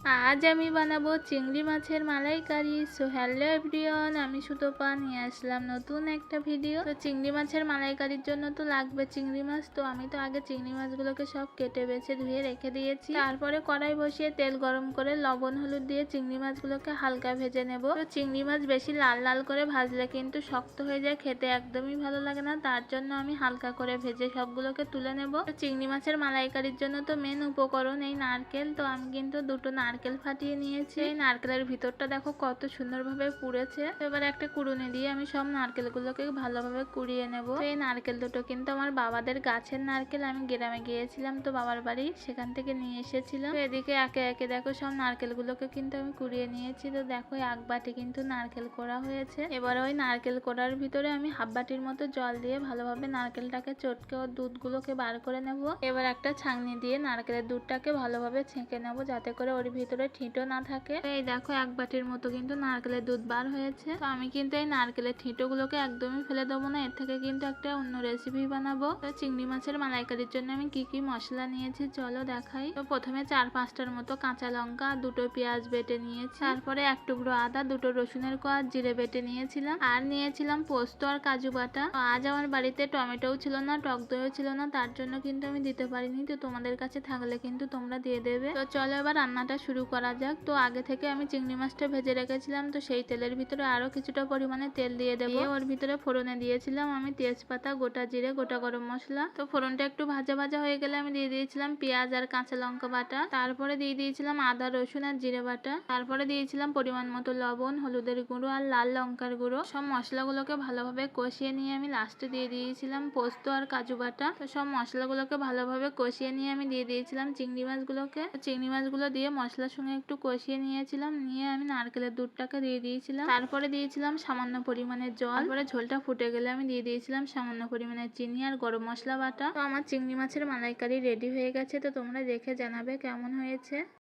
আজ আমি বানাবো চিংড়ি মাছের মালাইকারি। সো হ্যালো এভরিওয়ান, আমি সুতপা নিয়ে আসলাম নতুন একটা ভিডিও। তো চিংড়ি মাছের মালাইকারির জন্য তো লাগবে চিংড়ি মাছ। তো আমি তো আগে চিংড়ি মাছগুলোকে সব কেটে বেছে ধুয়ে রেখে দিয়েছি। তারপরে কড়াই বসিয়ে তেল গরম করে লবণ হলুদ দিয়ে চিংড়ি মাছগুলোকে হালকা ভেজে নেব। তো চিংড়ি মাছ বেশি লাল লাল করে ভাজলে কিন্তু শক্ত হয়ে যায়, খেতে একদমই ভালো লাগে না। তার জন্য আমি হালকা করে ভেজে সবগুলোকে তুলে নেব। তো চিংড়ি মাছের মালাইকারির জন্য তো মেন উপকরণ এই নারকেল। তো আমি কিন্তু দুটো নারকেল ফাটিয়ে নিয়েছি। এই নারকেলের ভিতরটা দেখো কত সুন্দরভাবে পুড়েছে। এবার একটা কুড়ুনি দিয়ে আমি সব নারকেলগুলোকে ভালোভাবে কুড়িয়ে নেব। এই নারকেল দুটো কিন্তু আমার বাবাদের গাছের নারকেল। আমি গ্রামে গিয়েছিলাম তো বাবার বাড়ি, সেখান থেকে নিয়ে এসেছিলাম। তো এদিকে একে একে দেখো সব নারকেলগুলোকে কিন্তু আমি কুড়িয়ে নিয়েছি। তো দেখো এক বাটি কিন্তু নারকেল কোড়া হয়েছে। এবার ওই নারকেল কোড়ার ভিতরে আমি হাফ বাটির মতো জল দিয়ে ভালোভাবে নারকেলটাকে চটকে ওর দুধগুলোকে বার করে নেব। এবার একটা ছাঁকনি দিয়ে নারকেলের দুধটাকে ভালোভাবে ছেঁকে নেব, যাতে করে ওর ভিতরে ঠিঁটো না থাকে। এই দেখো এক বাটির মতো কিন্তু নারকেলের দুধ বার হয়েছে। তো আমি কিন্তু এই নারকেলের ঠিঁটো গুলোকে একদমই ফেলে দেবো না, এর থেকে কিন্তু একটা অন্য রেসিপি বানাবো। তো চিংড়ি মাছের মালাইকারির জন্য আমি কি কি মশলা নিয়েছি চলো দেখাই। তো প্রথমে 4-5টার মতো কাঁচা লঙ্কা, দুটো পেঁয়াজ বেটে নিয়েছি। তারপরে এক টুকরো আদা, দুটো রসুনের কোয়া, জিরে বেটে নিয়েছিলাম। আর নিয়েছিলাম পোস্ত আর কাজু বাটা। আজ আমার বাড়িতে টমেটোও ছিল না, টক দইও ছিল না, তার জন্য কিন্তু আমি দিতে পারিনি। তো তোমাদের কাছে থাকলে কিন্তু তোমরা দিয়ে দেবে। তো চলো এবার রান্নাটা শুরু করা যাক। তো আগে থেকে আমি চিংড়ি মাছটা ভেজে রেখেছিলাম। তো সেই তেলের ভিতরে আরো কিছুটা পরিমাণে তেল দিয়ে দেবো। ওর ভিতরে ফোড়নে দিয়েছিলাম আমি তেজপাতা, গোটা জিরে, গোটা গরম মশলা। তো ফোড়নটা একটু ভাজা ভাজা হয়ে গেলে আমি দিয়ে দিয়েছিলাম পেঁয়াজ আর কাঁচা লঙ্কা বাটা। তারপরে দিয়ে দিয়েছিলাম আদা রসুন আর জিরে বাটা। তারপরে দিয়েছিলাম পরিমাণ মতো লবণ, হলুদের গুঁড়ো আর লাল লঙ্কার গুঁড়ো। সব মশলাগুলোকে ভালোভাবে কষিয়ে নিয়ে আমি লাস্টে দিয়ে দিয়েছিলাম পোস্ত আর কাজু বাটা। তো সব মশলাগুলোকে ভালোভাবে কষিয়ে নিয়ে আমি দিয়ে দিয়েছিলাম চিংড়ি মাছগুলোকে। চিংড়ি মাছগুলো দিয়ে মশলার সঙ্গে একটু কষিয়ে নিয়েছিলাম, নিয়ে আমি নারকেলের দুধটাকে দিয়ে দিয়েছিলাম। তারপরে দিয়েছিলাম সামান্য পরিমাণে জল। তারপরে ঝোলটা ফুটে গেলে আমি দিয়ে দিয়েছিলাম সামান্য পরিমাণে চিনি আর গরম মশলা বাটা। তো আমার চিংড়ি মাছের মালাইকারি রেডি হয়ে গেছে। তো তোমরা দেখে জানাবে কেমন হয়েছে।